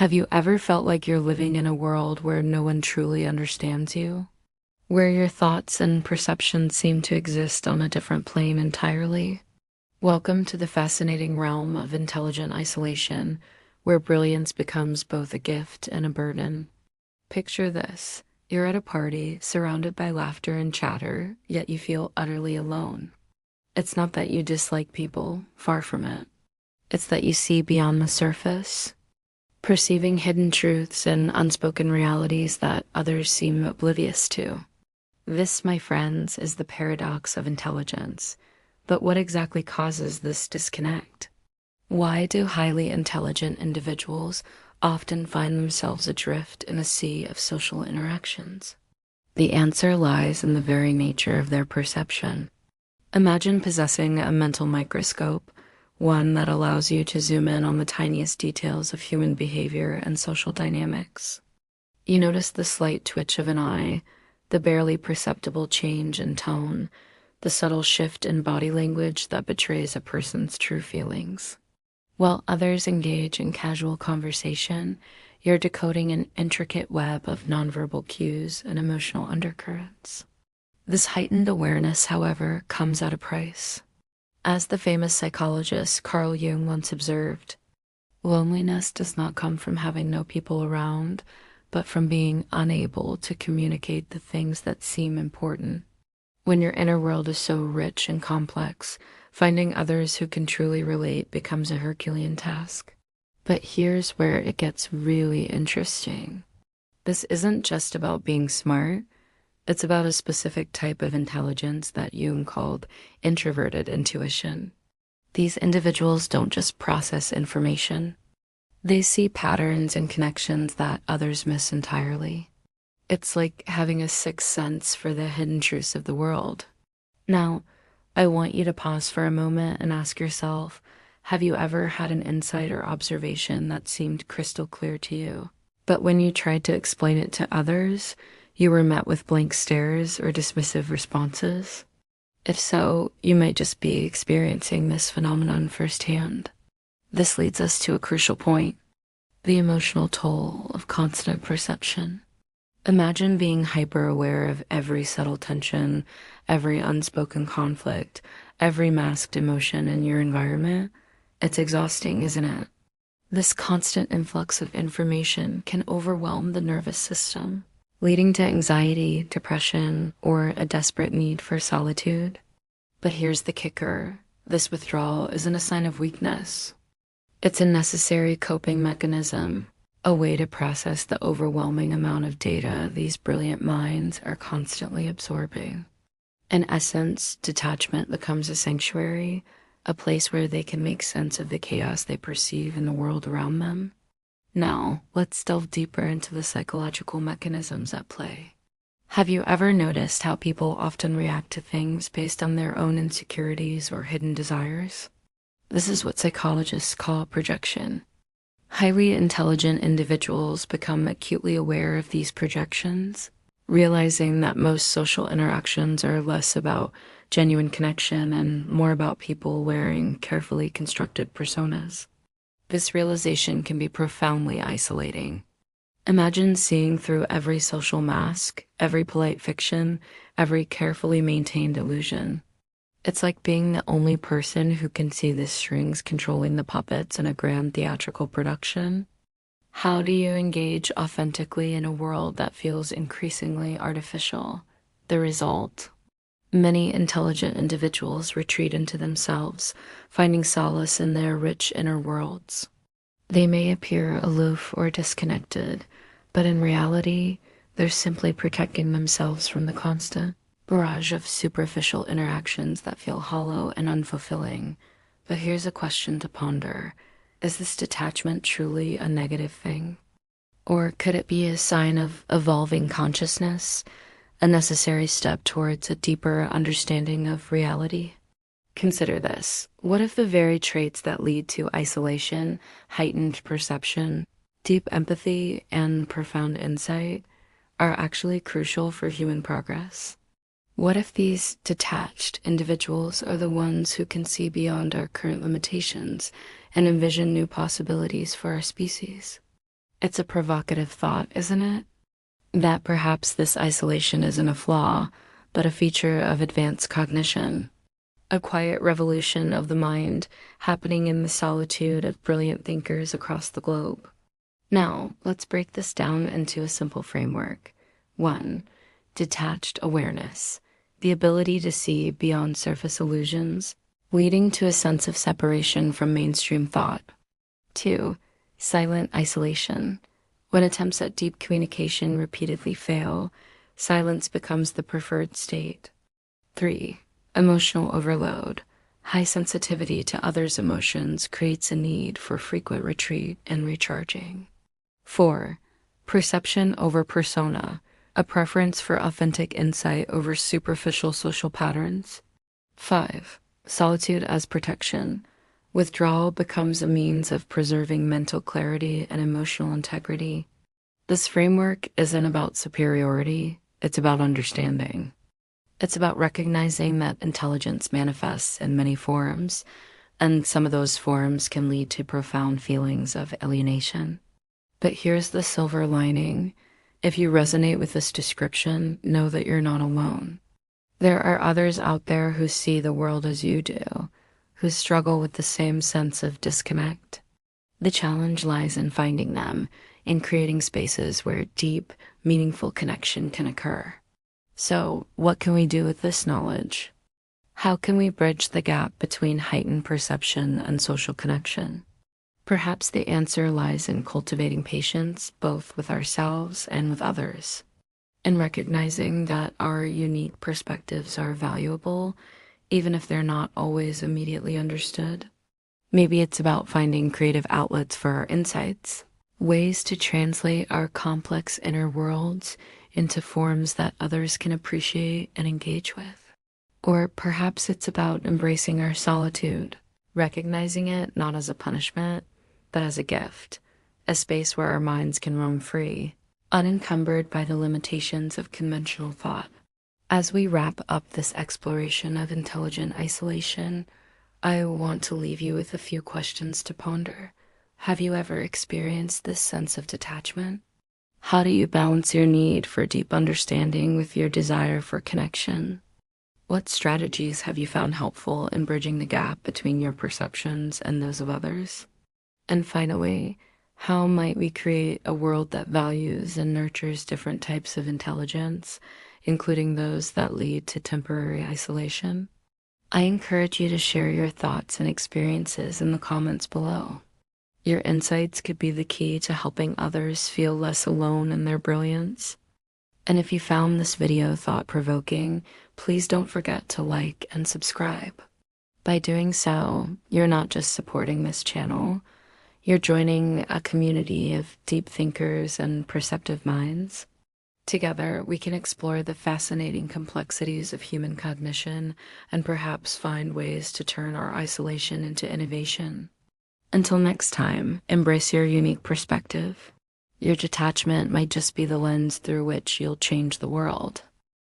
Have you ever felt like you're living in a world where no one truly understands you? Where your thoughts and perceptions seem to exist on a different plane entirely? Welcome to the fascinating realm of intelligent isolation, where brilliance becomes both a gift and a burden. Picture this. You're at a party, surrounded by laughter and chatter, yet you feel utterly alone. It's not that you dislike people, far from it. It's that you see beyond the surface, perceiving hidden truths and unspoken realities that others seem oblivious to. This, my friends, is the paradox of intelligence. But what exactly causes this disconnect? Why do highly intelligent individuals often find themselves adrift in a sea of social interactions? The answer lies in the very nature of their perception. Imagine possessing a mental microscope, one that allows you to zoom in on the tiniest details of human behavior and social dynamics. You notice the slight twitch of an eye, the barely perceptible change in tone, the subtle shift in body language that betrays a person's true feelings. While others engage in casual conversation, you're decoding an intricate web of nonverbal cues and emotional undercurrents. This heightened awareness, however, comes at a price. As the famous psychologist Carl Jung once observed, loneliness does not come from having no people around, but from being unable to communicate the things that seem important. When your inner world is so rich and complex, finding others who can truly relate becomes a Herculean task. But here's where it gets really interesting. This isn't just about being smart. It's about a specific type of intelligence that Jung called introverted intuition. These individuals don't just process information. They see patterns and connections that others miss entirely. It's like having a sixth sense for the hidden truths of the world. Now, I want you to pause for a moment and ask yourself, have you ever had an insight or observation that seemed crystal clear to you, but when you tried to explain it to others, you were met with blank stares or dismissive responses? If so, you might just be experiencing this phenomenon firsthand. This leads us to a crucial point: the emotional toll of constant perception. Imagine being hyper-aware of every subtle tension, every unspoken conflict, every masked emotion in your environment. It's exhausting, isn't it? This constant influx of information can overwhelm the nervous system, leading to anxiety, depression, or a desperate need for solitude. But here's the kicker. This withdrawal isn't a sign of weakness. It's a necessary coping mechanism, a way to process the overwhelming amount of data these brilliant minds are constantly absorbing. In essence, detachment becomes a sanctuary, a place where they can make sense of the chaos they perceive in the world around them. Now, let's delve deeper into the psychological mechanisms at play. Have you ever noticed how people often react to things based on their own insecurities or hidden desires? This is what psychologists call projection. Highly intelligent individuals become acutely aware of these projections, realizing that most social interactions are less about genuine connection and more about people wearing carefully constructed personas. This realization can be profoundly isolating. Imagine seeing through every social mask, every polite fiction, every carefully maintained illusion. It's like being the only person who can see the strings controlling the puppets in a grand theatrical production. How do you engage authentically in a world that feels increasingly artificial? The result: many intelligent individuals retreat into themselves, finding solace in their rich inner worlds. They may appear aloof or disconnected, but in reality, they're simply protecting themselves from the constant barrage of superficial interactions that feel hollow and unfulfilling. But here's a question to ponder. Is this detachment truly a negative thing? Or could it be a sign of evolving consciousness, a necessary step towards a deeper understanding of reality? Consider this. What if the very traits that lead to isolation, heightened perception, deep empathy, and profound insight are actually crucial for human progress? What if these detached individuals are the ones who can see beyond our current limitations and envision new possibilities for our species? It's a provocative thought, isn't it? That perhaps this isolation isn't a flaw, but a feature of advanced cognition, a quiet revolution of the mind happening in the solitude of brilliant thinkers across the globe. Now, let's break this down into a simple framework. 1. Detached awareness, the ability to see beyond surface illusions, leading to a sense of separation from mainstream thought. 2. Silent isolation. When attempts at deep communication repeatedly fail, silence becomes the preferred state. 3. Emotional overload. High sensitivity to others' emotions creates a need for frequent retreat and recharging. 4. Perception over persona, a preference for authentic insight over superficial social patterns. 5. Solitude as protection. Withdrawal becomes a means of preserving mental clarity and emotional integrity. This framework isn't about superiority, it's about understanding. It's about recognizing that intelligence manifests in many forms, and some of those forms can lead to profound feelings of alienation. But here's the silver lining. If you resonate with this description, know that you're not alone. There are others out there who see the world as you do, who struggle with the same sense of disconnect. The challenge lies in finding them, in creating spaces where deep, meaningful connection can occur. So, what can we do with this knowledge? How can we bridge the gap between heightened perception and social connection? Perhaps the answer lies in cultivating patience, both with ourselves and with others, and recognizing that our unique perspectives are valuable, even if they're not always immediately understood. Maybe it's about finding creative outlets for our insights, ways to translate our complex inner worlds into forms that others can appreciate and engage with. Or perhaps it's about embracing our solitude, recognizing it not as a punishment, but as a gift, a space where our minds can roam free, unencumbered by the limitations of conventional thought. As we wrap up this exploration of intelligent isolation, I want to leave you with a few questions to ponder. Have you ever experienced this sense of detachment? How do you balance your need for deep understanding with your desire for connection? What strategies have you found helpful in bridging the gap between your perceptions and those of others? And finally, how might we create a world that values and nurtures different types of intelligence, including those that lead to temporary isolation? I encourage you to share your thoughts and experiences in the comments below. Your insights could be the key to helping others feel less alone in their brilliance. And if you found this video thought-provoking, please don't forget to like and subscribe. By doing so, you're not just supporting this channel, you're joining a community of deep thinkers and perceptive minds. Together, we can explore the fascinating complexities of human cognition and perhaps find ways to turn our isolation into innovation. Until next time, embrace your unique perspective. Your detachment might just be the lens through which you'll change the world.